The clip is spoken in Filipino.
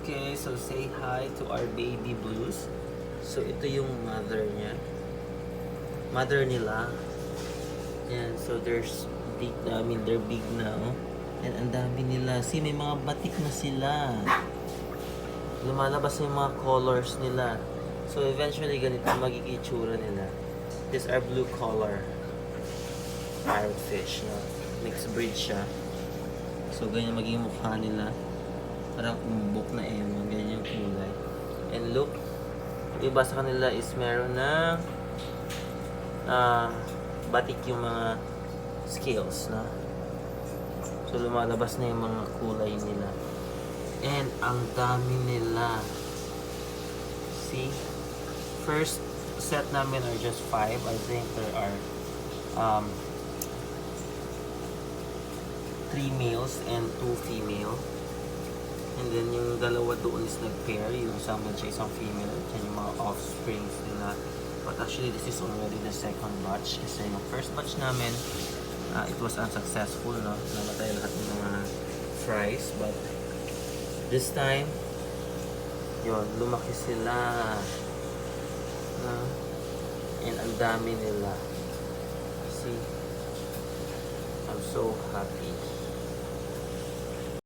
Okay, so say hi to our baby blues. So ito yung mother niya. Mother nila. Yan, so there's big na, they're big now. And ang dami nila. See, may mga batik na sila. Lumalabas yung mga colors nila. So eventually ganito magiging itsura nila. These are blue color parrot fish, no? Mixed breed siya. So ganyan magiging mukha nila. Parang umbok na emon, ganyan yung kulay. And look, iba sa kanila is meron na batik yung mga scales, no? So lumalabas na yung mga kulay nila. And ang dami nila. See? First set namin are just 5. I think there are 3 males and 2 female. And then yung dalawa doon is nag-pair, yung isang male siya, isang female, and yung mga offsprings nila. But actually, this is already the second batch. Kasi yung first batch namin, it was unsuccessful, no? Namatay lahat ng mga fries. But this time, yun, lumaki sila. And ang dami nila. See? I'm so happy.